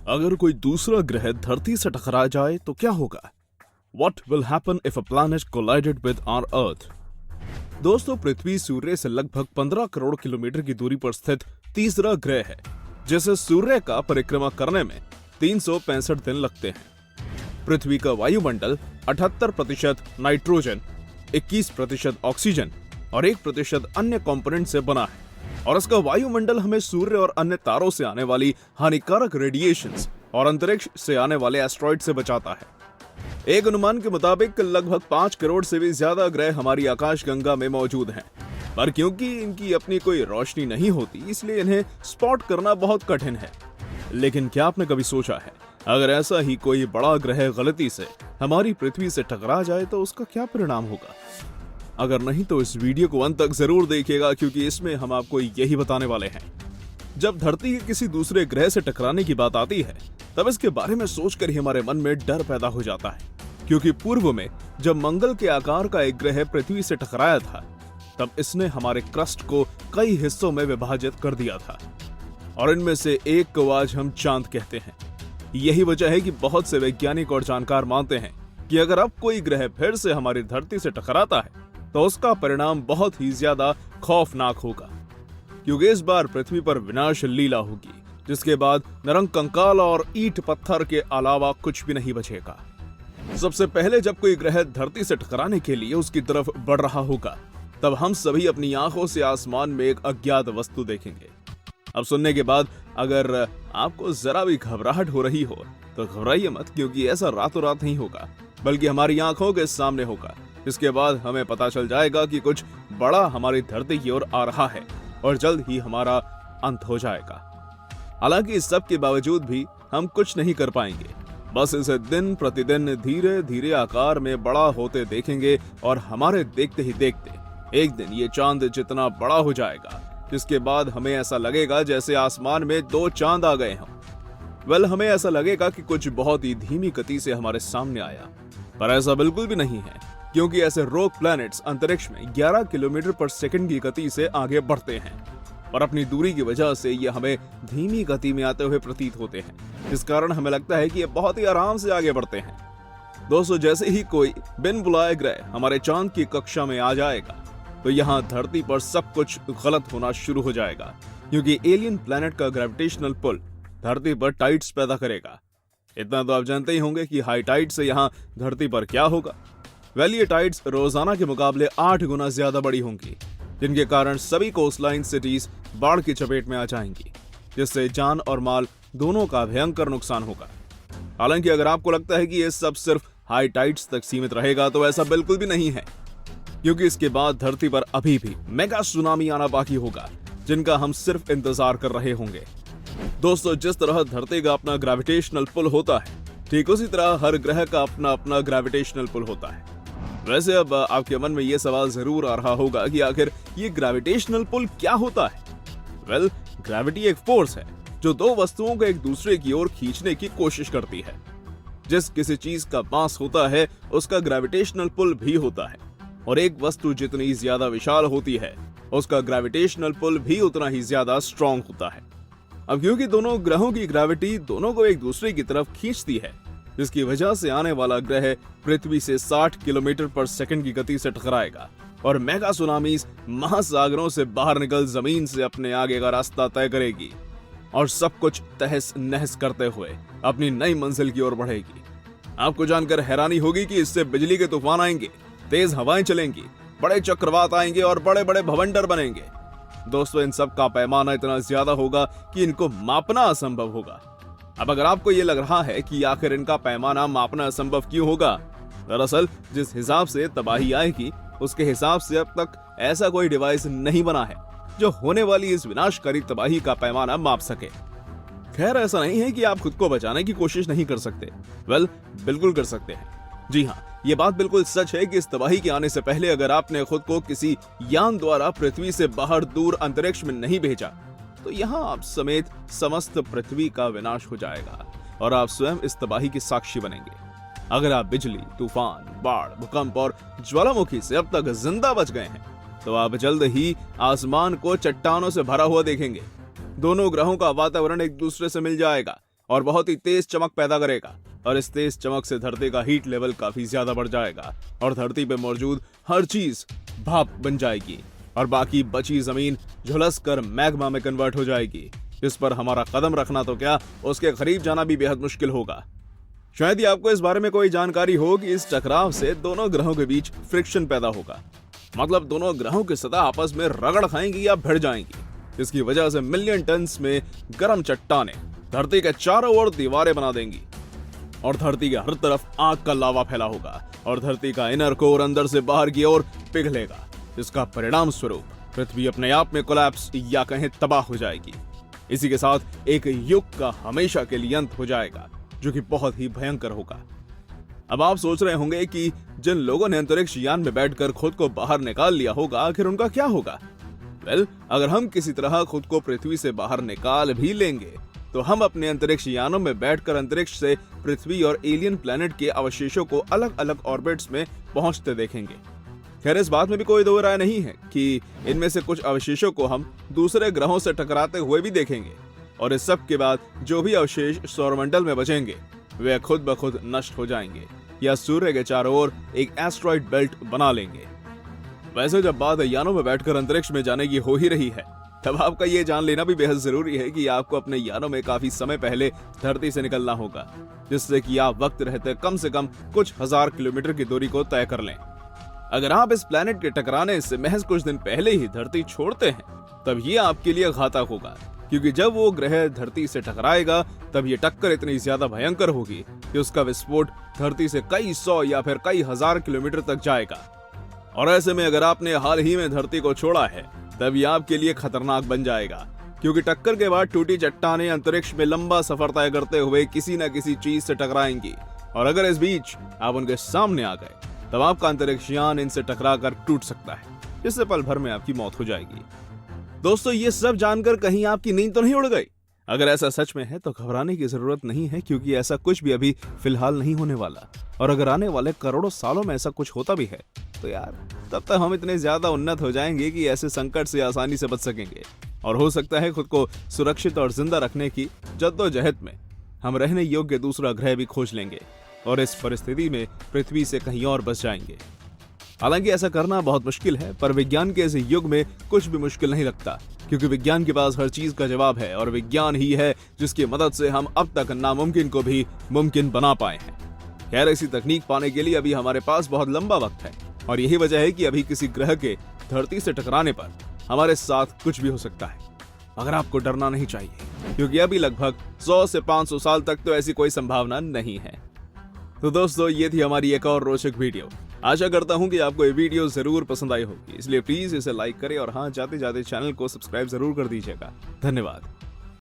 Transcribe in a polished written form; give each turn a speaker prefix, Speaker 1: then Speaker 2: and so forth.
Speaker 1: अगर कोई दूसरा ग्रह धरती से टकरा जाए तो क्या होगा? What will happen if a planet collided with our Earth? दोस्तों, पृथ्वी सूर्य से लगभग 15 करोड़ किलोमीटर की दूरी पर स्थित तीसरा ग्रह है, जिसे सूर्य का परिक्रमा करने में 365 दिन लगते हैं। पृथ्वी का वायुमंडल 78% नाइट्रोजन, 21% ऑक्सीजन और 1% अन्य कंपोनेंट से बना है, और इसका वायुमंडल हमें सूर्य और अन्य तारों से आने वाली हानिकारक रेडिएशंस और अंतरिक्ष से आने वाले एस्ट्रॉइड से बचाता है। एक अनुमान के मुताबिक लगभग 5 करोड़ से भी ज्यादा ग्रह हमारी आकाशगंगा में मौजूद हैं, पर क्योंकि इनकी अपनी कोई रोशनी नहीं होती, इसलिए इन्हें स्पॉट करना बहुत कठिन है। लेकिन क्या आपने कभी सोचा है, अगर ऐसा ही कोई बड़ा ग्रह गलती से हमारी पृथ्वी से टकरा जाए तो उसका क्या परिणाम होगा? अगर नहीं तो इस वीडियो को अंत तक जरूर देखिएगा, क्योंकि इसमें हम आपको यही बताने वाले हैं। जब धरती के किसी दूसरे ग्रह से टकराने की बात आती है, तब इसके बारे में सोचकर ही हमारे मन में डर पैदा हो जाता है, क्योंकि पूर्व में जब मंगल के आकार का एक ग्रह पृथ्वी से टकराया था, तब इसने हमारे क्रस्ट को कई हिस्सों में विभाजित कर दिया था, और इनमें से एक को आज हम चांद कहते हैं। यही वजह है कि बहुत से वैज्ञानिक और जानकार मानते हैं कि अगर अब कोई ग्रह फिर से हमारी धरती से टकराता है तो उसका परिणाम बहुत ही ज्यादा खौफनाक होगा, क्योंकि इस बार पृथ्वी पर विनाश लीला होगी, जिसके बाद नरक कंकाल और ईंट पत्थर के अलावा कुछ भी नहीं बचेगा। सबसे पहले जब कोई ग्रह धरती से टकराने के लिए उसकी तरफ बढ़ रहा होगा, तब हम सभी अपनी आंखों से आसमान में एक अज्ञात वस्तु देखेंगे। अब सुनने के बाद अगर आपको जरा भी घबराहट हो रही हो तो घबराइए मत, क्योंकि ऐसा रातों रात नहीं होगा, बल्कि हमारी आंखों के सामने होगा। इसके बाद हमें पता चल जाएगा कि कुछ बड़ा हमारी धरती की ओर आ रहा है और जल्द ही हमारा अंत हो जाएगा। हालांकि इस सब के बावजूद भी हम कुछ नहीं कर पाएंगे, बस इसे दिन प्रतिदिन धीरे धीरे आकार में बड़ा होते देखेंगे, और हमारे देखते ही देखते एक दिन ये चांद जितना बड़ा हो जाएगा, जिसके बाद हमें ऐसा लगेगा जैसे आसमान में 2 चांद आ गए हों। हमें ऐसा लगेगा कि कुछ बहुत ही धीमी गति से हमारे सामने आया, पर ऐसा बिल्कुल भी नहीं है, क्योंकि ऐसे रोक प्लैनेट्स अंतरिक्ष में 11 किलोमीटर पर सेकंड की गति से आगे बढ़ते हैं, और अपनी दूरी की वजह से ये हमें धीमी गति में आते हुए प्रतीत होते हैं, जिस कारण हमें लगता है कि ये बहुत ही आराम से आगे बढ़ते हैं। दोस्तों, जैसे ही कोई बिन बुलाए ग्रह हमारे चांद की कक्षा में आ जाएगा, तो यहाँ धरती पर सब कुछ गलत होना शुरू हो जाएगा, क्योंकि एलियन प्लैनेट का ग्रेविटेशनल पुल धरती पर टाइड्स पैदा करेगा। इतना तो आप जानते ही होंगे कि हाई टाइड से यहाँ धरती पर क्या होगा। ये टाइड्स रोजाना के मुकाबले 8 गुना ज्यादा बड़ी होंगी, जिनके कारण सभी कोस्टलाइन सिटीज बाढ़ की चपेट में आ जाएंगी, जिससे जान और माल दोनों का भयंकर नुकसान होगा। हालांकि अगर आपको लगता है कि ये सब सिर्फ हाई टाइड्स तक सीमित रहेगा, तो ऐसा बिल्कुल भी नहीं है, क्योंकि इसके बाद धरती पर अभी भी मेगा सुनामी आना बाकी होगा, जिनका हम सिर्फ इंतजार कर रहे होंगे। दोस्तों, जिस तरह धरती का अपना ग्रेविटेशनल पुल होता है, ठीक उसी तरह हर ग्रह का अपना अपना ग्रेविटेशनल पुल होता है। वैसे अब आपके मन में ये सवाल जरूर आ रहा होगा कि आखिर ये ग्रेविटेशनल पुल क्या होता है? ग्रेविटी एक फोर्स है जो 2 वस्तुओं को एक दूसरे की ओर खींचने की कोशिश करती है। जिस किसी चीज का मास होता है, उसका ग्रेविटेशनल पुल भी होता है, और एक वस्तु जितनी ज्यादा विशाल होती है, उसका ग्रेविटेशनल पुल भी उतना ही ज्यादा स्ट्रॉन्ग होता है। अब क्योंकि दोनों ग्रहों की ग्रेविटी दोनों को एक दूसरे की तरफ खींचती है, जिसकी वजह से आने वाला ग्रह पृथ्वी से 60 किलोमीटर पर सेकंड की गति से टकराएगा, और मेगा सुनामीज महासागरों से बाहर निकल जमीन से अपने आगे का रास्ता तय करेगी, और सब कुछ तहस नहस करते हुए अपनी नई मंजिल की ओर बढ़ेगी। आपको जानकर हैरानी होगी कि इससे बिजली के तूफान आएंगे, तेज हवाएं चलेंगी, बड़े चक्रवात आएंगे और बड़े बड़े भवंडर बनेंगे। दोस्तों, इन सब का पैमाना इतना ज्यादा होगा कि इनको मापना असंभव होगा। अब अगर आपको ये लग रहा है कि आखिर इनका पैमाना मापना असंभव क्यों होगा, दरअसल जिस हिसाब से तबाही आएगी, उसके हिसाब से अब तक ऐसा कोई डिवाइस नहीं बना है जो होने वाली इस विनाशकारी तबाही का पैमाना माप सके। खैर, ऐसा नहीं है कि आप खुद को बचाने की कोशिश नहीं कर सकते। बिल्कुल कर सकते हैं। जी हाँ, ये बात बिल्कुल सच है कि इस तबाही के आने से पहले अगर आपने खुद को किसी यान द्वारा पृथ्वी से बाहर दूर अंतरिक्ष में नहीं भेजा, तो यहाँ आप समेत समस्त पृथ्वी का विनाश हो जाएगा, और आप स्वयं इस तबाही की साक्षी बनेंगे। अगर आप बिजली, तूफान, बाढ़, भूकंप और ज्वालामुखी से अब तक जिंदा बच गए हैं, तो आप जल्द ही आसमान को चट्टानों से भरा हुआ देखेंगे। दोनों ग्रहों का वातावरण एक दूसरे से मिल जाएगा और बहुत ही तेज चमक पैदा करेगा। और इस तेज चमक से धरती का हीट लेवल काफी ज्यादा बढ़ जाएगा और धरती पे मौजूद हर चीज भाप बन जाएगी और बाकी बची जमीन झुलस कर मैग्मा में कन्वर्ट हो जाएगी, जिस पर हमारा कदम रखना तो क्या, उसके करीब जाना भी बेहद मुश्किल होगा। शायद ही आपको इस बारे में कोई जानकारी हो कि इस टकराव से दोनों ग्रहों के बीच फ्रिक्शन पैदा होगा, मतलब दोनों ग्रहों की सतह आपस में रगड़ खाएंगी या भिड़ जाएंगी, जिसकी वजह से मिलियन टन्स में गर्म चट्टानें धरती के चारों ओर दीवारें बना देंगी और धरती के हर तरफ आग का लावा फैला होगा और धरती का इनर कोर अंदर से बाहर की ओर पिघलेगा, जिसका परिणाम स्वरूप पृथ्वी अपने आप में कोलैप्स या कहें तबाह हो जाएगी। इसी के साथ एक युग का हमेशा के लिए अंत हो जाएगा, जो कि बहुत ही भयंकर होगा। अब आप सोच रहे होंगे कि जिन लोगों ने अंतरिक्ष यान में बैठकर खुद को बाहर निकाल लिया होगा, आखिर उनका क्या होगा? अगर हम किसी तरह खुद को पृथ्वी से बाहर निकाल भी लेंगे तो हम अपने अंतरिक्ष यानों में बैठकर अंतरिक्ष से पृथ्वी और एलियन प्लैनेट के अवशेषों को अलग अलग ऑर्बिट्स में पहुंचते देखेंगे। खैर, इस बात में भी कोई दो राय नहीं है कि इनमें से कुछ अवशेषों को हम दूसरे ग्रहों से टकराते हुए भी देखेंगे और इस सब के बाद जो भी अवशेष सौरमंडल में बचेंगे वे खुद ब खुद नष्ट हो जाएंगे या सूर्य के चारों ओर एक एस्ट्रॉइड बेल्ट बना लेंगे। वैसे जब बात यानों में बैठकर अंतरिक्ष में जाने की हो ही रही है, तब आपका ये जान लेना भी बेहद जरूरी है कि आपको अपने यानों में काफी समय पहले धरती से निकलना होगा, जिससे कि आप वक्त रहते कम से कम कुछ हजार किलोमीटर की दूरी को तय कर लें। अगर आप इस प्लैनेट के टकराने से महज कुछ दिन पहले ही धरती छोड़ते हैं, तब ये आपके लिए घातक होगा, क्योंकि जब वो ग्रह धरती से टकराएगा तब ये टक्कर इतनी ज्यादा भयंकर होगी कि उसका विस्फोट धरती से कई सौ या फिर कई हजार किलोमीटर तक जाएगा। और ऐसे में अगर आपने हाल ही में धरती को छोड़ा है, तब ये आपके लिए खतरनाक बन जाएगा, क्योंकि टक्कर के बाद टूटी चट्टानें अंतरिक्ष में लंबा सफर तय करते हुए किसी न किसी चीज से टकराएंगी और अगर इस बीच आप उनके सामने आ गए तब आपका अंतरिक्ष यान इनसे टकराकर टूट सकता है, जिससे पल भर में आपकी मौत हो जाएगी। दोस्तों, ये सब जानकर कहीं आपकी नींद तो नहीं उड़ गई? अगर ऐसा सच में है तो घबराने की जरूरत नहीं है, क्योंकि ऐसा कुछ भी अभी फिलहाल नहीं होने वाला। और अगर आने वाले करोड़ों सालों में ऐसा कुछ होता भी है तो यार, तब तक हम इतने ज्यादा उन्नत हो जाएंगे कि ऐसे संकट से आसानी से बच सकेंगे और हो सकता है खुद को सुरक्षित और जिंदा रखने की जद्दोजहद में हम रहने योग्य दूसरा ग्रह भी खोज लेंगे और इस परिस्थिति में पृथ्वी से कहीं और बच जाएंगे। हालांकि ऐसा करना बहुत मुश्किल है, पर विज्ञान के इस युग में कुछ भी मुश्किल नहीं लगता, क्योंकि विज्ञान के पास हर चीज का जवाब है और विज्ञान ही है जिसकी मदद से हम अब तक नामुमकिन को भी मुमकिन बना पाए हैं। खैर, ऐसी तकनीक पाने के लिए अभी हमारे पास बहुत लंबा वक्त है और यही वजह है कि अभी किसी ग्रह के धरती से टकराने पर हमारे साथ कुछ भी हो सकता है। मगर आपको डरना नहीं चाहिए, क्योंकि अभी लगभग 100 से 500 साल तक तो ऐसी कोई संभावना नहीं है। तो दोस्तों, ये थी हमारी एक और रोचक वीडियो। आशा करता हूं कि आपको ये वीडियो जरूर पसंद आई होगी, इसलिए प्लीज इसे लाइक करें और हाँ, जाते जाते चैनल को सब्सक्राइब जरूर कर दीजिएगा। धन्यवाद।